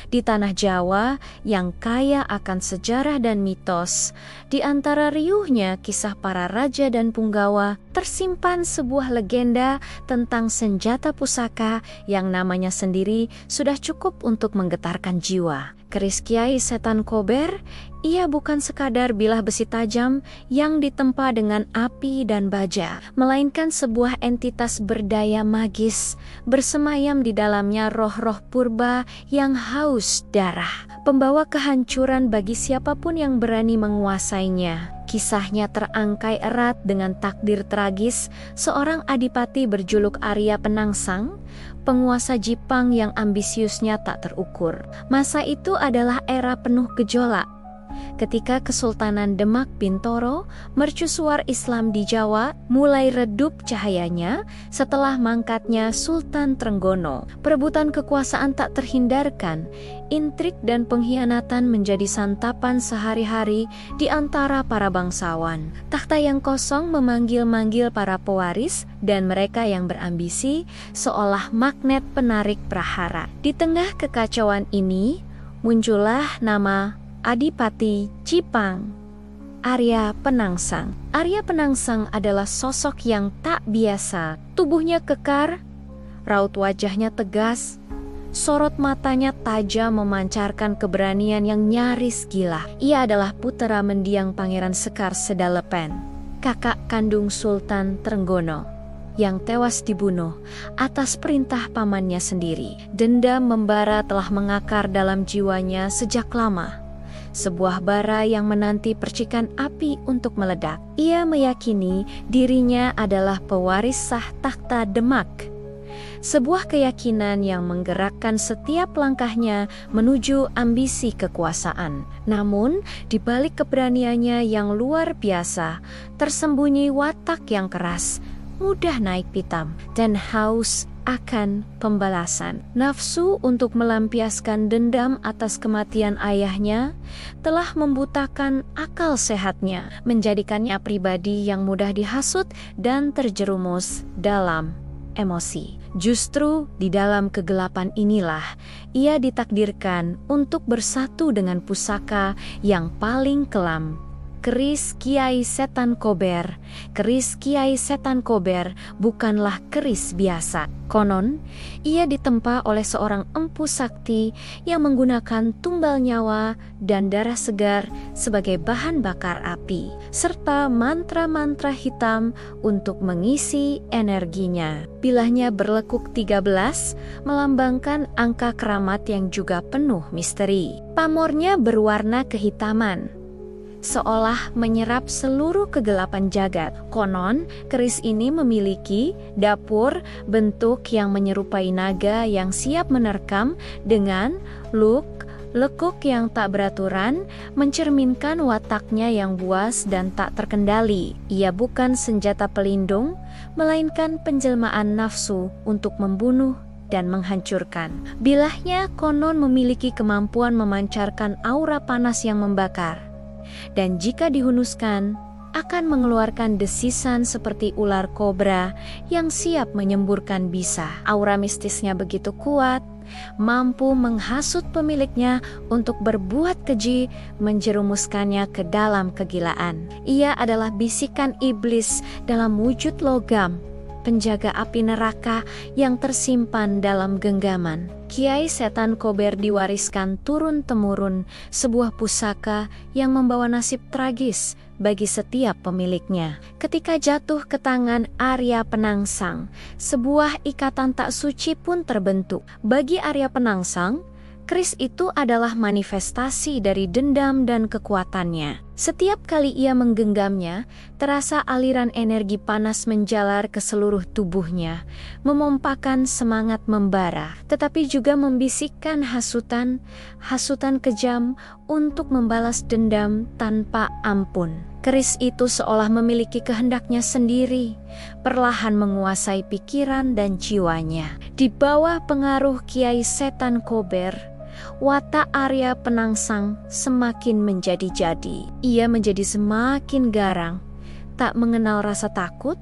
Di tanah Jawa yang kaya akan sejarah dan mitos, di antara riuhnya kisah para raja dan punggawa, tersimpan sebuah legenda tentang senjata pusaka yang namanya sendiri sudah cukup untuk menggetarkan jiwa. Keris Kiai Setan Kober, ia bukan sekadar bilah besi tajam yang ditempa dengan api dan baja, melainkan sebuah entitas berdaya magis, bersemayam di dalamnya roh-roh purba yang haus darah, pembawa kehancuran bagi siapapun yang berani menguasainya. Kisahnya terangkai erat dengan takdir tragis seorang adipati berjuluk Arya Penangsang, penguasa Jipang yang ambisiusnya tak terukur. Masa itu adalah era penuh gejolak. Ketika Kesultanan Demak Bintoro, mercusuar Islam di Jawa, mulai redup cahayanya setelah mangkatnya Sultan Trenggono. Perebutan kekuasaan tak terhindarkan, intrik dan pengkhianatan menjadi santapan sehari-hari di antara para bangsawan. Takhta yang kosong memanggil-manggil para pewaris dan mereka yang berambisi seolah magnet penarik prahara. Di tengah kekacauan ini, muncullah nama Adipati Jipang, Arya Penangsang. Arya Penangsang adalah sosok yang tak biasa. Tubuhnya kekar, raut wajahnya tegas, sorot matanya tajam memancarkan keberanian yang nyaris gila. Ia adalah putra mendiang Pangeran Sekar Sedalepen, kakak kandung Sultan Trenggono, yang tewas dibunuh atas perintah pamannya sendiri. Dendam membara telah mengakar dalam jiwanya sejak lama. Sebuah bara yang menanti percikan api untuk meledak. Ia meyakini dirinya adalah pewaris sah takhta Demak. Sebuah keyakinan yang menggerakkan setiap langkahnya menuju ambisi kekuasaan. Namun, di balik keberaniannya yang luar biasa, tersembunyi watak yang keras, mudah naik pitam, dan haus akan pembalasan. Nafsu untuk melampiaskan dendam atas kematian ayahnya telah membutakan akal sehatnya, menjadikannya pribadi yang mudah dihasut dan terjerumus dalam emosi. Justru di dalam kegelapan inilah ia ditakdirkan untuk bersatu dengan pusaka yang paling kelam, keris Kiai Setan Kober. Keris Kiai Setan Kober bukanlah keris biasa. Konon, ia ditempa oleh seorang empu sakti yang menggunakan tumbal nyawa dan darah segar sebagai bahan bakar api, serta mantra-mantra hitam untuk mengisi energinya. Bilahnya berlekuk 13, melambangkan angka keramat yang juga penuh misteri. Pamornya berwarna kehitaman, seolah menyerap seluruh kegelapan jagat. Konon, keris ini memiliki dapur bentuk yang menyerupai naga yang siap menerkam dengan lekuk yang tak beraturan, mencerminkan wataknya yang buas dan tak terkendali. Ia bukan senjata pelindung, melainkan penjelmaan nafsu untuk membunuh dan menghancurkan. Bilahnya konon memiliki kemampuan memancarkan aura panas yang membakar, dan jika dihunuskan akan mengeluarkan desisan seperti ular kobra yang siap menyemburkan bisa. Aura mistisnya begitu kuat, mampu menghasut pemiliknya untuk berbuat keji, menjerumuskannya ke dalam kegilaan. Ia adalah bisikan iblis dalam wujud logam, penjaga api neraka yang tersimpan dalam genggaman. Kiai Setan Kober diwariskan turun-temurun, sebuah pusaka yang membawa nasib tragis bagi setiap pemiliknya. Ketika jatuh ke tangan Arya Penangsang, sebuah ikatan tak suci pun terbentuk. Bagi Arya Penangsang, keris itu adalah manifestasi dari dendam dan kekuatannya. Setiap kali ia menggenggamnya, terasa aliran energi panas menjalar ke seluruh tubuhnya, memompakan semangat membara, tetapi juga membisikkan hasutan kejam untuk membalas dendam tanpa ampun. Keris itu seolah memiliki kehendaknya sendiri, perlahan menguasai pikiran dan jiwanya. Di bawah pengaruh Kiai Setan Kober, watak Arya Penangsang semakin menjadi-jadi. Ia menjadi semakin garang, tak mengenal rasa takut,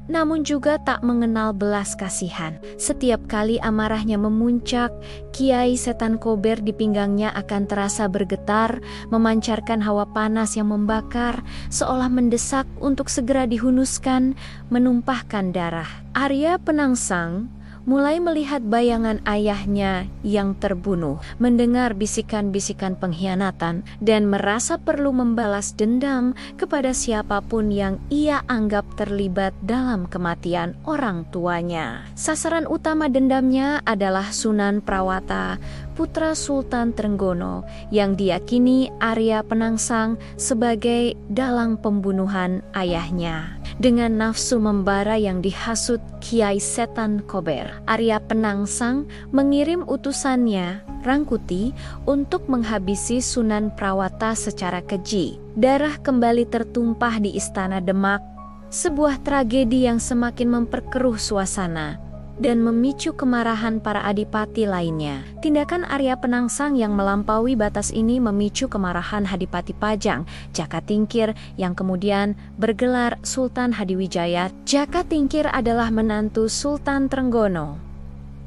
namun juga tak mengenal belas kasihan. Setiap kali amarahnya memuncak, Kiai Setan Kober di pinggangnya akan terasa bergetar, memancarkan hawa panas yang membakar, seolah mendesak untuk segera dihunuskan, menumpahkan darah. Arya Penangsang mulai melihat bayangan ayahnya yang terbunuh, mendengar bisikan-bisikan pengkhianatan, dan merasa perlu membalas dendam kepada siapapun yang ia anggap terlibat dalam kematian orang tuanya. Sasaran utama dendamnya adalah Sunan Prawata, putra Sultan Trenggono, yang diyakini Arya Penangsang sebagai dalang pembunuhan ayahnya. Dengan nafsu membara yang dihasut Kiai Setan Kober, Arya Penangsang mengirim utusannya, Rangkuti, untuk menghabisi Sunan Prawata secara keji. Darah kembali tertumpah di Istana Demak, sebuah tragedi yang semakin memperkeruh suasana dan memicu kemarahan para adipati lainnya. Tindakan Arya Penangsang yang melampaui batas ini memicu kemarahan Hadipati Pajang, Jaka Tingkir, yang kemudian bergelar Sultan Hadiwijaya. Jaka Tingkir adalah menantu Sultan Trenggono,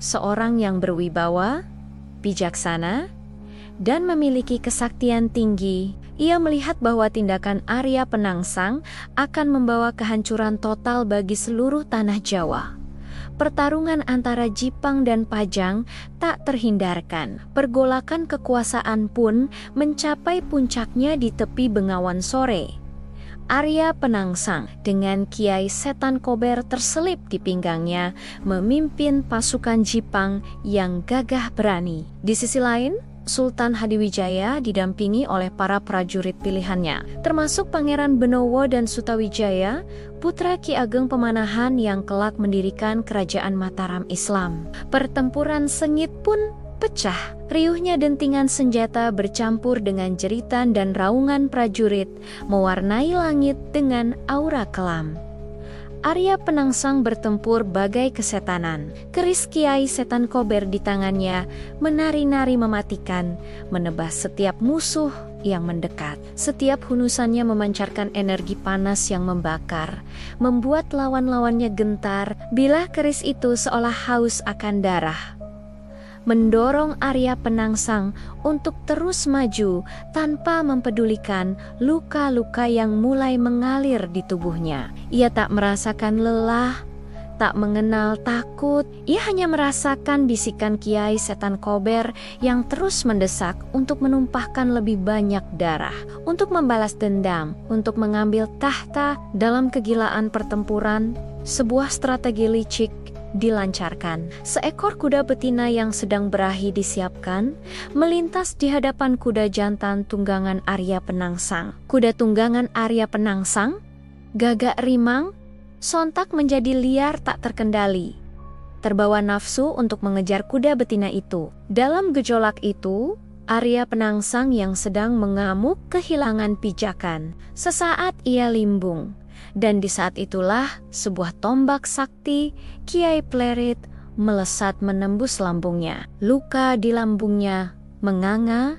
seorang yang berwibawa, bijaksana, dan memiliki kesaktian tinggi. Ia melihat bahwa tindakan Arya Penangsang akan membawa kehancuran total bagi seluruh tanah Jawa. Pertarungan antara Jipang dan Pajang tak terhindarkan. Pergolakan kekuasaan pun mencapai puncaknya di tepi Bengawan Sore. Arya Penangsang dengan Kiai Setan Kober terselip di pinggangnya, memimpin pasukan Jipang yang gagah berani. Di sisi lain, Sultan Hadiwijaya didampingi oleh para prajurit pilihannya, termasuk Pangeran Benowo dan Sutawijaya, putra Ki Ageng Pemanahan yang kelak mendirikan kerajaan Mataram Islam. Pertempuran sengit pun pecah. Riuhnya dentingan senjata bercampur dengan jeritan dan raungan prajurit mewarnai langit dengan aura kelam. Arya Penangsang bertempur bagai kesetanan. Keris Kiai Setan Kober di tangannya menari-nari mematikan, menebas setiap musuh yang mendekat. Setiap hunusannya memancarkan energi panas yang membakar, membuat lawan-lawannya gentar. Bilah keris itu seolah haus akan darah, mendorong Arya Penangsang untuk terus maju tanpa mempedulikan luka-luka yang mulai mengalir di tubuhnya. Ia tak merasakan lelah, tak mengenal takut. Ia hanya merasakan bisikan Kiai Setan Kober yang terus mendesak untuk menumpahkan lebih banyak darah, untuk membalas dendam, untuk mengambil tahta. Dalam kegilaan pertempuran, sebuah strategi licik dilancarkan. Seekor kuda betina yang sedang berahi disiapkan, melintas di hadapan kuda jantan tunggangan Arya Penangsang. Kuda tunggangan Arya Penangsang, Gagak Rimang, sontak menjadi liar tak terkendali, terbawa nafsu untuk mengejar kuda betina itu. Dalam gejolak itu, Arya Penangsang yang sedang mengamuk kehilangan pijakan. Sesaat ia limbung. Dan di saat itulah sebuah tombak sakti Kiai Plerit melesat menembus lambungnya. Luka di lambungnya menganga,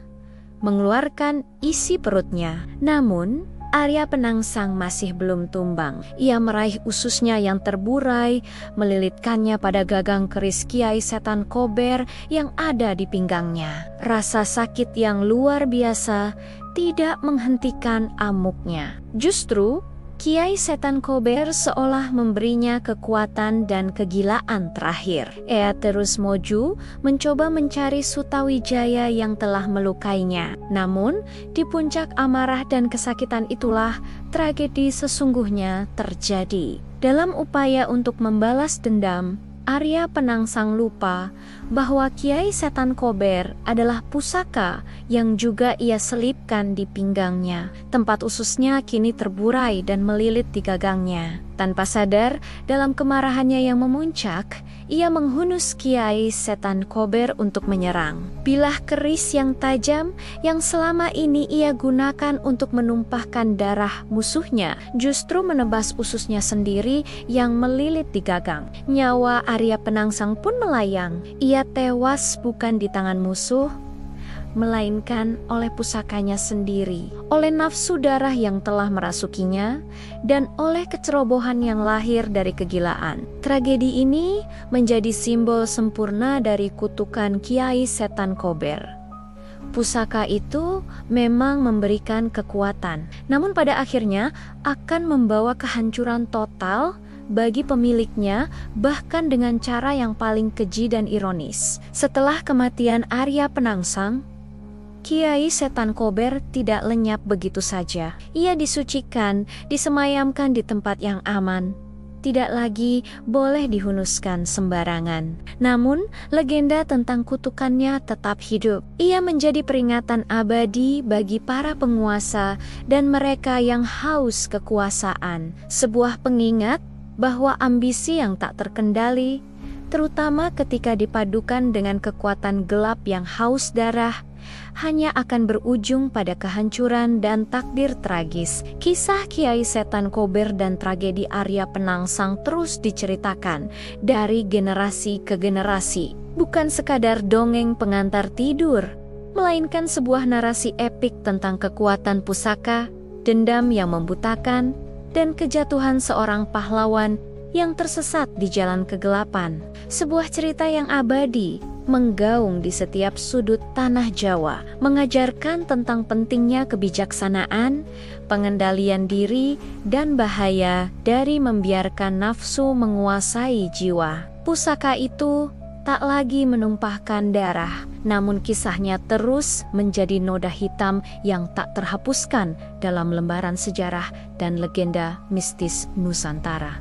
mengeluarkan isi perutnya. Namun Arya Penangsang masih belum tumbang. Ia meraih ususnya yang terburai, melilitkannya pada gagang keris Kiai Setan Kober yang ada di pinggangnya. Rasa sakit yang luar biasa tidak menghentikan amuknya. Justru Kiai Setan Kober seolah memberinya kekuatan dan kegilaan terakhir. Ia terus maju mencoba mencari Sutawijaya yang telah melukainya. Namun, di puncak amarah dan kesakitan itulah tragedi sesungguhnya terjadi. Dalam upaya untuk membalas dendam, Arya Penangsang lupa bahwa Kiai Setan Kober adalah pusaka yang juga ia selipkan di pinggangnya. Tempat ususnya kini terburai dan melilit di gagangnya. Tanpa sadar, dalam kemarahannya yang memuncak, ia menghunus Kiai Setan Kober untuk menyerang. Bilah keris yang tajam yang selama ini ia gunakan untuk menumpahkan darah musuhnya justru menebas ususnya sendiri yang melilit di gagang. Nyawa Arya Penangsang pun melayang. Ia tewas bukan di tangan musuh, melainkan oleh pusakanya sendiri, oleh nafsu darah yang telah merasukinya, dan oleh kecerobohan yang lahir dari kegilaan. Tragedi ini menjadi simbol sempurna dari kutukan Kiai Setan Kober. Pusaka itu memang memberikan kekuatan, namun pada akhirnya akan membawa kehancuran total bagi pemiliknya, bahkan dengan cara yang paling keji dan ironis. Setelah kematian Arya Penangsang, Kiai Setan Kober tidak lenyap begitu saja. Ia disucikan, disemayamkan di tempat yang aman, tidak lagi boleh dihunuskan sembarangan. Namun, legenda tentang kutukannya tetap hidup. Ia menjadi peringatan abadi bagi para penguasa dan mereka yang haus kekuasaan. Sebuah pengingat bahwa ambisi yang tak terkendali, terutama ketika dipadukan dengan kekuatan gelap yang haus darah, hanya akan berujung pada kehancuran dan takdir tragis. Kisah Kiai Setan Kober dan tragedi Arya Penangsang terus diceritakan dari generasi ke generasi. Bukan sekadar dongeng pengantar tidur, melainkan sebuah narasi epik tentang kekuatan pusaka, dendam yang membutakan, dan kejatuhan seorang pahlawan yang tersesat di jalan kegelapan. Sebuah cerita yang abadi, menggaung di setiap sudut tanah Jawa, mengajarkan tentang pentingnya kebijaksanaan, pengendalian diri, dan bahaya dari membiarkan nafsu menguasai jiwa. Pusaka itu tak lagi menumpahkan darah, namun kisahnya terus menjadi noda hitam yang tak terhapuskan dalam lembaran sejarah dan legenda mistis Nusantara.